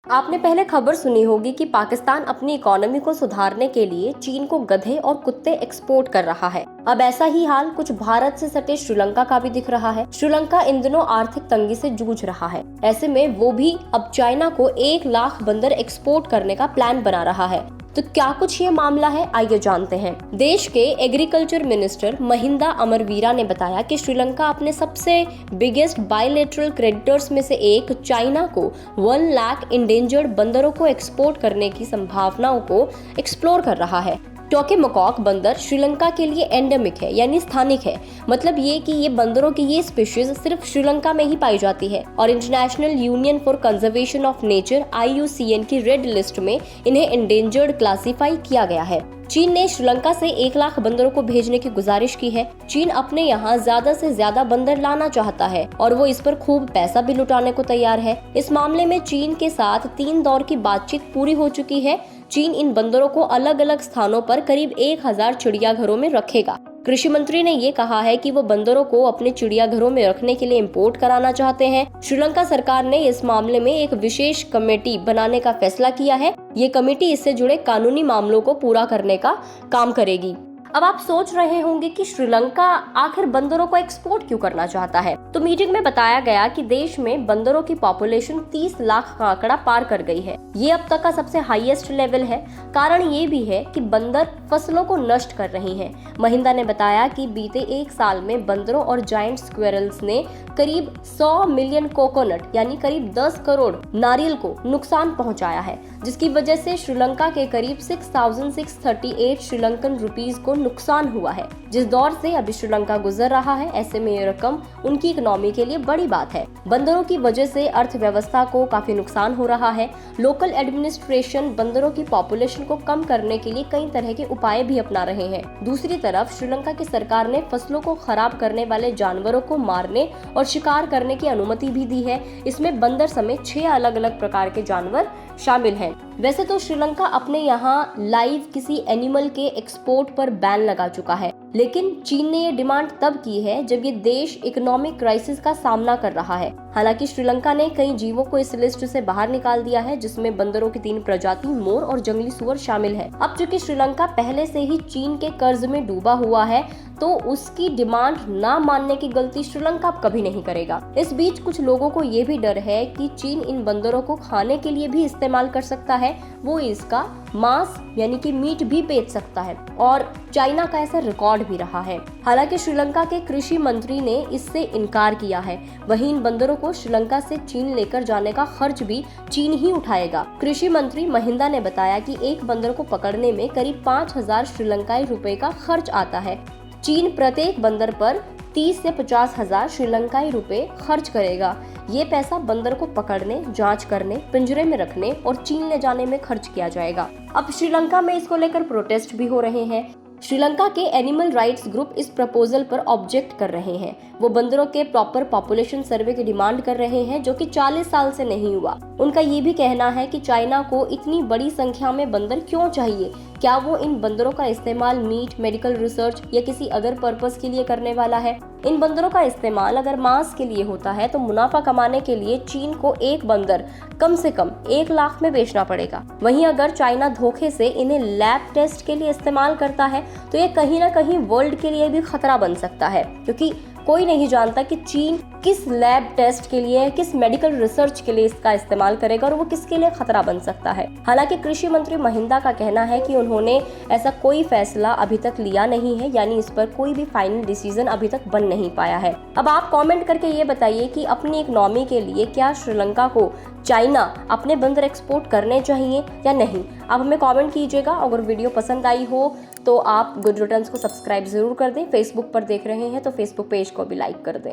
आपने पहले खबर सुनी होगी कि पाकिस्तान अपनी इकोनॉमी को सुधारने के लिए चीन को गधे और कुत्ते एक्सपोर्ट कर रहा है। अब ऐसा ही हाल कुछ भारत से सटे श्रीलंका का भी दिख रहा है। श्रीलंका इन दिनों आर्थिक तंगी से जूझ रहा है। ऐसे में वो भी अब चाइना को 1 लाख बंदर एक्सपोर्ट करने का प्लान बना रहा है। तो क्या कुछ ये मामला है, आइए जानते हैं। देश के एग्रीकल्चर मिनिस्टर महिंदा अमरवीरा ने बताया कि श्रीलंका अपने सबसे बिगेस्ट बायलैटरल क्रेडिटर्स में से एक चाइना को 1 लाख इंडेंजर्ड बंदरों को एक्सपोर्ट करने की संभावनाओं को एक्सप्लोर कर रहा है। टोके मकॉक बंदर श्रीलंका के लिए एंडेमिक है, यानी स्थानिक है। मतलब ये कि ये बंदरों की ये स्पीशीज सिर्फ श्रीलंका में ही पाई जाती है और international union for conservation of nature IUCN की रेड लिस्ट में इन्हें एंडेंजर्ड क्लासिफाई किया गया है। चीन ने श्रीलंका से 1 लाख बंदरों को भेजने की गुजारिश की है। चीन अपने यहाँ ज्यादा से ज्यादा बंदर लाना चाहता है और वो इस पर खूब पैसा भी लुटाने को तैयार है। इस मामले में चीन के साथ 3 दौर की बातचीत पूरी हो चुकी है। चीन इन बंदरों को अलग अलग स्थानों पर करीब 1000 चिड़ियाघरों में रखेगा। कृषि मंत्री ने ये कहा है कि वो बंदरों को अपने चिड़ियाघरों में रखने के लिए इंपोर्ट कराना चाहते हैं। श्रीलंका सरकार ने इस मामले में एक विशेष कमेटी बनाने का फैसला किया है। ये कमेटी इससे जुड़े कानूनी मामलों को पूरा करने का काम करेगी। अब आप सोच रहे होंगे कि श्रीलंका आखिर बंदरों को एक्सपोर्ट क्यों करना चाहता है। तो मीटिंग में बताया गया कि देश में बंदरों की पॉपुलेशन 30 लाख का आंकड़ा पार कर गई है। ये अब तक का सबसे हाईएस्ट लेवल है। कारण ये भी है कि बंदर फसलों को नष्ट कर रही हैं। महिंदा ने बताया कि बीते 1 साल में बंदरों और जायंट स्क्वेरल्स ने करीब 100 मिलियन कोकोनट यानी करीब 10 करोड़ नारियल को नुकसान पहुंचाया है, जिसकी वजह से श्रीलंका के करीब 6638 श्रीलंकन रुपीस को नुकसान हुआ है। जिस दौर से अभी श्रीलंका गुजर रहा है, ऐसे में ये रकम उनकी इकोनॉमी के लिए बड़ी बात है। बंदरों की वजह से अर्थव्यवस्था को काफी नुकसान हो रहा है। लोकल एडमिनिस्ट्रेशन बंदरों की पॉपुलेशन को कम करने के लिए कई तरह के उपाय भी अपना रहे हैं। दूसरी तरफ श्रीलंका की सरकार ने फसलों को खराब करने वाले जानवरों को मारने और शिकार करने की अनुमति भी दी है। इसमें बंदर समेत 6 अलग अलग प्रकार के जानवर शामिल हैं। वैसे तो श्रीलंका अपने यहाँ लाइव किसी एनिमल के एक्सपोर्ट पर बैन लगा चुका है, लेकिन चीन ने ये डिमांड तब की है जब ये देश इकोनॉमिक क्राइसिस का सामना कर रहा है। हालांकि श्रीलंका ने कई जीवों को इस लिस्ट से बाहर निकाल दिया है, जिसमें बंदरों की 3 प्रजाति मोर और जंगली सुअर शामिल है। अब चूंकि श्रीलंका पहले से ही चीन के कर्ज में डूबा हुआ है, तो उसकी डिमांड ना मानने की गलती श्रीलंका कभी नहीं करेगा। इस बीच कुछ लोगों को ये भी डर है कि चीन इन बंदरों को खाने के लिए भी इस्तेमाल कर सकता है। वो इसका मांस यानी कि मीट भी बेच सकता है और चाइना का ऐसा रिकॉर्ड भी रहा है। हालांकि श्रीलंका के कृषि मंत्री ने इससे इनकार किया है। वहीं इन बंदरों को श्रीलंका से चीन लेकर जाने का खर्च भी चीन ही उठाएगा। कृषि मंत्री महिंदा ने बताया कि एक बंदर को पकड़ने में करीब 5000 श्रीलंकाई रुपए का खर्च आता है। चीन प्रत्येक बंदर पर 30 से 50 हजार श्रीलंकाई रुपए खर्च करेगा। ये पैसा बंदर को पकड़ने, जांच करने, पिंजरे में रखने और चीन ले जाने में खर्च किया जाएगा। अब श्रीलंका में इसको लेकर प्रोटेस्ट भी हो रहे हैं। श्रीलंका के एनिमल राइट्स ग्रुप इस प्रपोजल पर ऑब्जेक्ट कर रहे हैं। वो बंदरों के प्रॉपर पॉपुलेशन सर्वे की डिमांड कर रहे हैं, जो कि 40 साल से नहीं हुआ। उनका ये भी कहना है कि चाइना को इतनी बड़ी संख्या में बंदर क्यों चाहिए। क्या वो इन बंदरों का इस्तेमाल मीट, मेडिकल रिसर्च या किसी अदर पर्पस के लिए करने वाला है। इन बंदरों का इस्तेमाल अगर मांस के लिए होता है तो मुनाफा कमाने के लिए चीन को एक बंदर कम से कम 1 लाख में बेचना पड़ेगा। वहीं अगर चाइना धोखे से इन्हें लैब टेस्ट के लिए इस्तेमाल करता है तो ये कहीं ना कहीं वर्ल्ड के लिए भी खतरा बन सकता है, क्योंकि कोई नहीं जानता कि चीन किस लैब टेस्ट के लिए, किस मेडिकल रिसर्च के लिए इसका इस्तेमाल करेगा और वो किसके लिए खतरा बन सकता है। हालांकि कृषि मंत्री महिंदा का कहना है कि उन्होंने ऐसा कोई फैसला अभी तक लिया नहीं है, यानी इस पर कोई भी फाइनल डिसीजन अभी तक बन नहीं पाया है। अब आप कमेंट करके ये बताइए कि अपनी इकोनॉमी के लिए क्या श्रीलंका को चाइना अपने बंदर एक्सपोर्ट करने चाहिए या नहीं। आप हमें कमेंट कीजिएगा। अगर वीडियो पसंद आई हो तो आप गुड रिटर्न्स को सब्सक्राइब जरूर कर दें। फेसबुक पर देख रहे हैं तो फेसबुक पेज को भी लाइक कर दें।